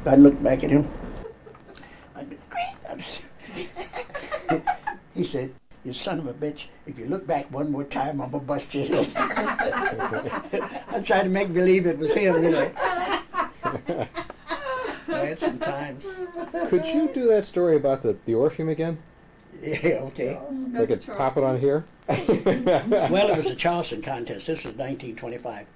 I looked back at him. He said, "You son of a bitch, if you look back one more time, I'm going to bust your head." I tried to make believe it was him, you know. I had some times. Could you do that story about the Orpheum again? Yeah, okay. I could pop it on here? Well, it was a Charleston contest. This was 1925.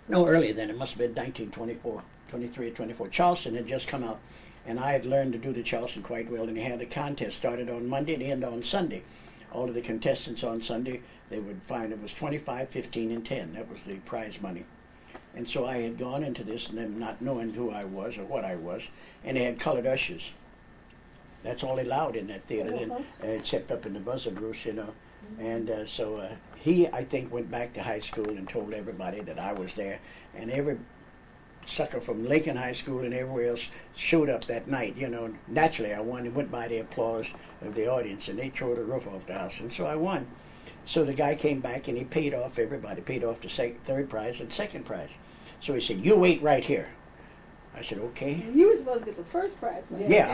No, earlier than. It must have been 1924, 23 or 24. Charleston had just come out, and I had learned to do the Charleston quite well, and they had a contest started on Monday and end on Sunday. All of the contestants on Sunday, they would find it was 25, 15, and 10. That was the prize money. And so I had gone into this, and them not knowing who I was or what I was, and they had colored ushers. That's all allowed in that theater then, except up in the buzzard roost, you know. And so he, I think, went back to high school and told everybody that I was there. And every sucker from Lincoln High School and everywhere else showed up that night, you know. Naturally, I won. It went by the applause of the audience, and they tore the roof off the house. And so I won. So the guy came back, and he paid off everybody, paid off the third prize and second prize. So he said, "You wait right here." I said, "Okay." You were supposed to get the first prize. Yeah,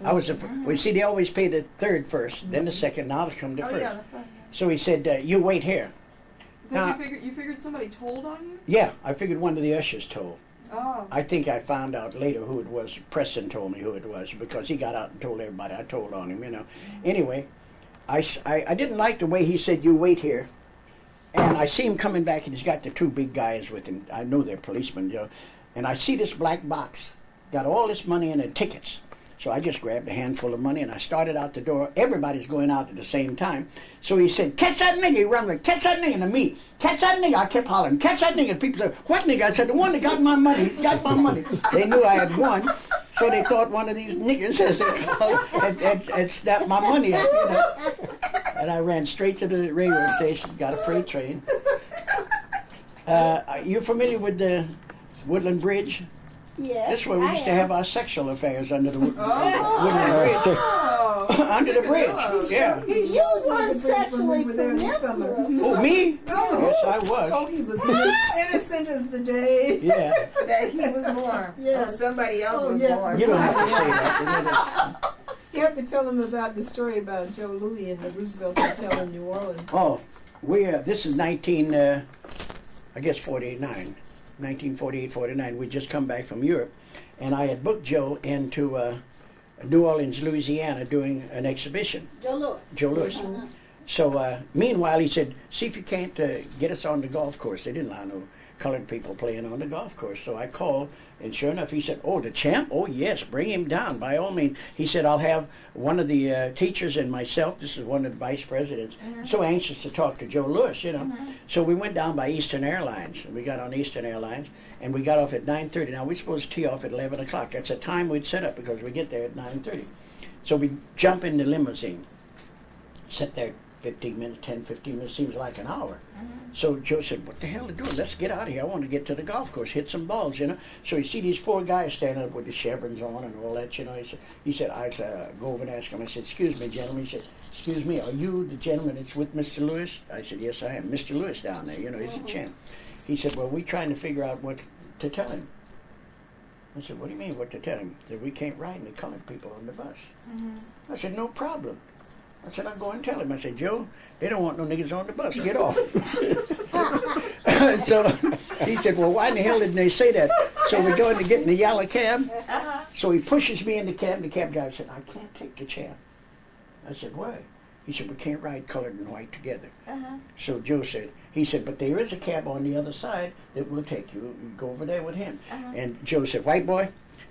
I was well, see, they always pay the third first, then the second, now they come to first. Yeah, the first. So he said, "You wait here." But you figured somebody told on you? Yeah, I figured one of the ushers told. Oh. I think I found out later who it was. Preston told me who it was because he got out and told everybody. I told on him, you know. Anyway, I didn't like the way he said, "You wait here." And I see him coming back, and he's got the two big guys with him. I know they're policemen, you know. And I see this black box, got all this money in it, tickets. So I just grabbed a handful of money and I started out the door. Everybody's going out at the same time. So he said, "Catch that nigga." He run like, "Catch that nigga," to me. "Catch that nigga." I kept hollering, "Catch that nigga." People said, "What nigga?" I said, "The one that got my money. He's got my money." They knew I had won. So they thought one of these niggas had snapped my money up, you know. And I ran straight to the railroad station, got a freight train. You familiar with the Woodland Bridge? Yes. This is where we used to have our sexual affairs under the Woodland Bridge. Under the bridge, yeah. You weren't sexually promiscuous. Oh, me? Yes, I was. Oh, he was innocent as the day. Yeah. That he was born. Yeah. Or somebody else was yeah. born. You don't have to say that. You have to tell them about the story about Joe Louis in the Roosevelt Hotel in New Orleans. Oh, this is 49. 1948, 49. We'd just come back from Europe, and I had booked Joe into New Orleans, Louisiana, doing an exhibition. Joe Louis. So meanwhile, he said, "See if you can't get us on the golf course." They didn't allow no colored people playing on the golf course. So I called, and sure enough, he said, "Oh, the champ? Oh, yes, bring him down, by all means." He said, "I'll have one of the teachers and myself." This is one of the vice presidents. So anxious to talk to Joe Louis, you know. So we went down by Eastern Airlines. We got on Eastern Airlines, and we got off at 9:30. Now, we're supposed to tee off at 11 o'clock. That's a time we'd set up because we get there at 9:30. So we jump in the limousine, sit there 15 minutes, 10, 15 minutes, seems like an hour. So Joe said, "What the hell are you doing? Let's get out of here. I want to get to the golf course, hit some balls, you know." So you see these four guys standing up with the chevrons on and all that, you know. He said I go over and ask him. I said, "Excuse me, gentlemen." He said, "Excuse me, are you the gentleman that's with Mr. Lewis?" I said, "Yes, I am. Mr. Lewis down there, you know, he's a champ." He said, "Well, we're trying to figure out what to tell him." I said, "What do you mean, what to tell him?" That we can't ride any colored people on the bus. I said, "No problem." I said, "I'll go and tell him." I said, "Joe, they don't want no niggas on the bus. Get off." So he said, "Well, why in the hell didn't they say that?" So we're going to get in the yellow cab. So he pushes me in the cab. The cab driver said, "I can't take the champ." I said, "Why?" He said, "We can't ride colored and white together." So Joe said, he said, "But there is a cab on the other side that will take you. You go over there with him." And Joe said, "White boy,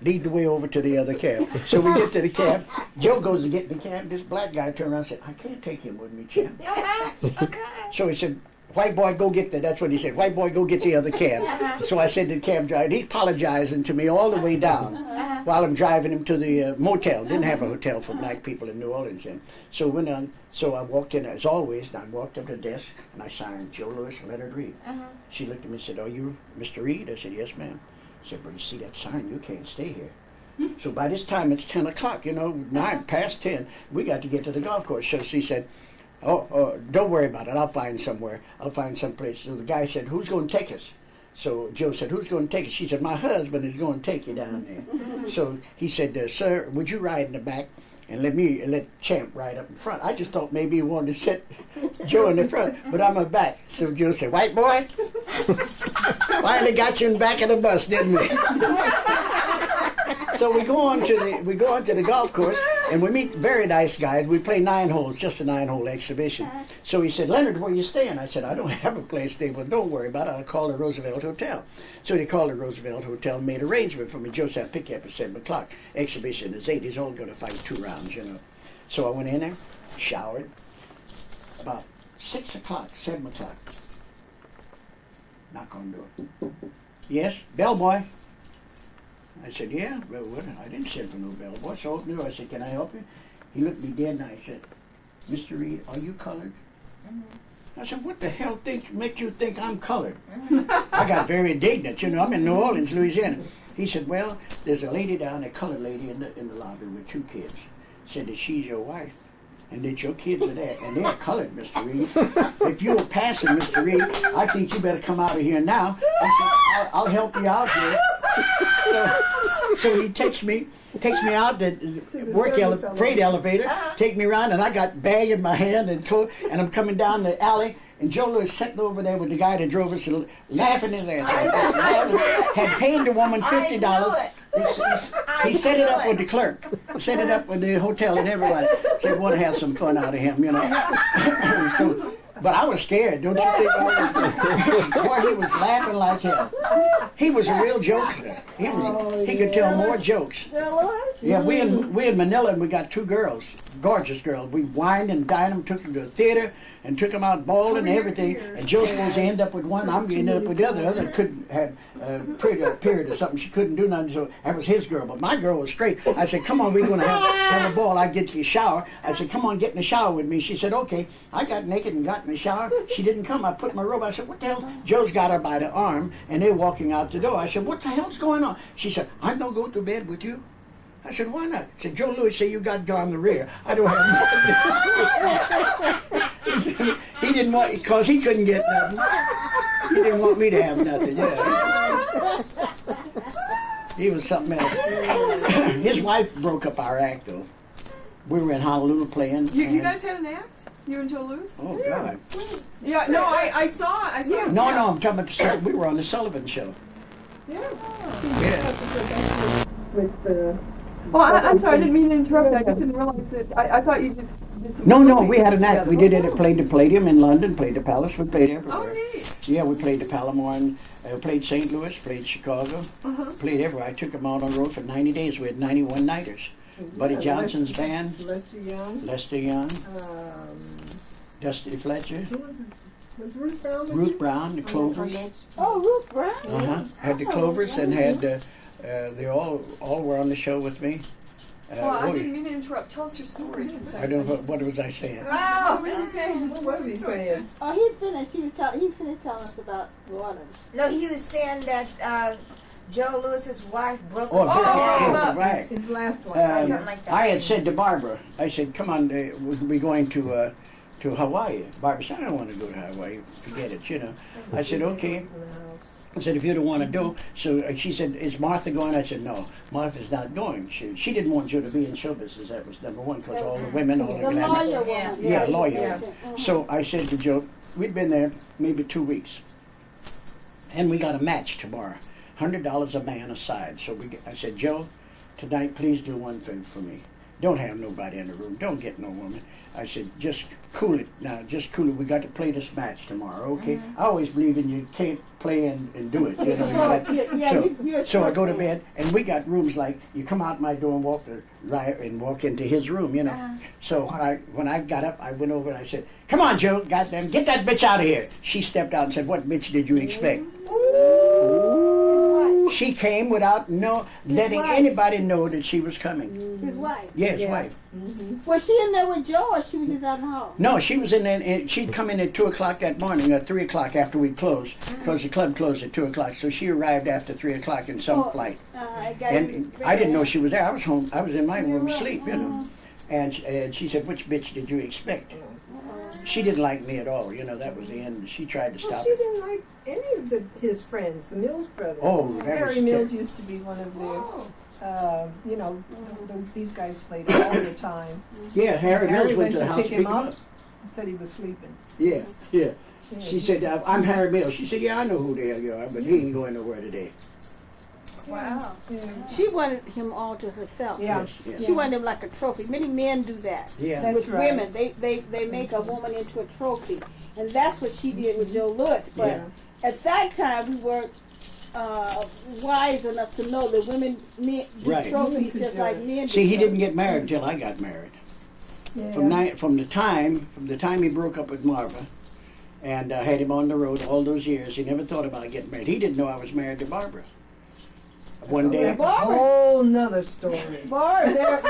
lead the way over to the other cab." So we get to the cab. Joe goes to get in the cab. This black guy turned around and said, "I can't take him with me, champ." So he said, "White boy, go get that's what he said. "White boy, go get the other cab." So I said to the cab driver, he's apologizing to me all the way down while I'm driving him to the motel. Didn't have a hotel for black people in New Orleans then. So went on. So I walked in as always, and I walked up to the desk and I signed Joe Louis, Leonard Reed. She looked at me and said, "Are you Mr. Reed?" I said, "Yes, ma'am." She said, "Well, you see that sign? You can't stay here." So by this time it's 10 o'clock, you know, 10. We got to get to the golf course. So she said, "Oh, don't worry about it. I'll find somewhere. I'll find some place." So the guy said, "Who's going to take us?" So Joe said, who's going to take it? She said, my husband is going to take you down there. So he said, sir, would you ride in the back and let Champ ride up in front? I just thought maybe he wanted to set Joe in the front, but I'm a back. So Joe said, white boy, finally got you in the back of the bus, didn't we? So we go on to the golf course, and we meet very nice guys. We play 9 holes, just a 9-hole exhibition. So he said, Leonard, where you staying? I said, I don't have a place to stay. Well, don't worry about it. I'll call the Roosevelt Hotel. So they called the Roosevelt Hotel and made arrangement for me. Joe said, pick you up at 7 o'clock. Exhibition is 8. He's only going to fight 2 rounds, you know. So I went in there, showered. About 6 o'clock, 7 o'clock. Knock on the door. Yes, bellboy. I said, yeah, well, what? I didn't send for no bellboy. So I opened the door. I said, can I help you? He looked me dead in the eye. He said, Mr. Reed, are you colored? I said, what the hell makes you think I'm colored? I got very indignant. You know, I'm in New Orleans, Louisiana. He said, well, there's a lady down, a colored lady in the lobby with 2 kids. Said that she's your wife and that your kids are there. And they're colored, Mr. Reed. If you're passing, Mr. Reed, I think you better come out of here now. I said, I'll help you out here. So he takes me out the freight elevator, take me around, and I got bag in my hand and I'm coming down the alley, and Joe Louis sitting over there with the guy that drove us, laughing his ass off. Had paid the woman $50. He set it up with the clerk, set it up with the hotel and everybody. Said, want to have some fun out of him, you know. But I was scared, don't you think I was? Boy, he was laughing like hell. He was a real jokester. He could tell more jokes. Yeah, we in Manila, and we got 2 girls, gorgeous girls. We wined and dined them, took them to the theater, and took them out bowling and everything. And Joe's supposed to end up with one, I'm going to end up with the other. The other couldn't have a period or something. She couldn't do nothing, so that was his girl. But my girl was straight. I said, come on, we're going to have a ball. I get you a shower. I said, come on, get in the shower with me. She said, okay. I got naked and got in the shower. She didn't come. I put my robe. I said, what the hell? Joe's got her by the arm, and they're walking out the door. I said, what the hell's going on? She said, I'm going to go to bed with you. I said, why not? She said, Joe Louis said you got gone the rear. I don't have nothing. He didn't want, because he couldn't get nothing. He didn't want me to have nothing, yeah. He was something else. His wife broke up our act, though. We were in Honolulu playing. You guys had an act? You and Joe Louis? Oh, God. Yeah, no, I saw. Yeah. No, I'm talking about we were on the Sullivan Show. Yeah. Yeah. Well, I'm sorry, I didn't mean to interrupt. I just didn't realize that. I thought you just did some No, movies we had an act. together. We did it. Played the Palladium in London, played the Palace, we played everywhere. Oh, neat. Yeah, we played the Palomar, and played St. Louis, played Chicago, played everywhere. I took them out on the road for 90 days. We had 91 nighters. Buddy Johnson's band, Lester Young. Dusty Fletcher, Was Ruth Brown? Ruth Brown, the Clovers. Oh, Ruth Brown. Had the Clovers and had they all were on the show with me. Well, I didn't mean to interrupt. Tell us your story. I don't know what was I saying. What was he saying? What was he saying? Oh, he finished. He finished telling us about New Orleans. No, he was saying that Joe Louis's wife broke Oh, up. right. His last one. Something like that. I had said to Barbara, I said, come on, we're going to Hawaii. Barbara said, I don't want to go to Hawaii. Forget it, you know. I said, okay. I said, if you don't want to do. So she said, is Martha going? I said, no, Martha's not going. She didn't want Joe to be in show business. That was number one, because all the women, all the The glamour. lawyer woman. Yeah, lawyer. Yeah. So I said to Joe, we'd been there maybe 2 weeks. And we got a match tomorrow. $100 a man aside. So I said, Joe, tonight please do one thing for me. Don't have nobody in the room. Don't get no woman. I said, just cool it now. Just cool it. We got to play this match tomorrow, okay? I always believe in you can't play and do it. You know, so I go to bed, and we got rooms like you come out my door and walk into his room, you know. So when I got up, I went over and I said, come on, Joe, goddamn, get that bitch out of here. She stepped out and said, what bitch did you expect? She came without letting anybody know that she was coming. His wife. Yeah, his wife. Was she in there with Joe, or she was just out in the hall? No, she was in there, and she'd come in at 2 o'clock that morning, or 3 o'clock after we closed, because the club closed at 2 o'clock. So she arrived after 3 o'clock in some flight. And I didn't know she was there. I was home. I was in my room asleep, you know. And she said, which bitch did you expect? she didn't like me at all. You know, that was the end. She tried to Well, stop she it. didn't like any of his friends, the Mills brothers. Oh, that Harry was Mills ter- used to be one of their, Oh. you know, these guys played all the time. Yeah, Harry Mills went to the house pick to pick him him up. up. Said he was sleeping. Yeah, yeah. Yeah, She he- said, I'm Harry Mills. She said, yeah, I know who the hell you are, but he ain't going nowhere today. Wow. Yeah. She wanted him all to herself. Yeah. Yes, She wanted him like a trophy. Many men do that. Yeah. That's With right. women, they make a woman into a trophy, and that's what she did with Joe Louis. But Yeah. at that time, we weren't wise enough to know that women do Right. trophies Women could just do like it. men. See, do he didn't trophies. get married until I got married. Yeah. From the time he broke up with Marva, and had him on the road all those years, he never thought about getting married. He didn't know I was married to Barbara. One day, That's a whole nother story. Barbara.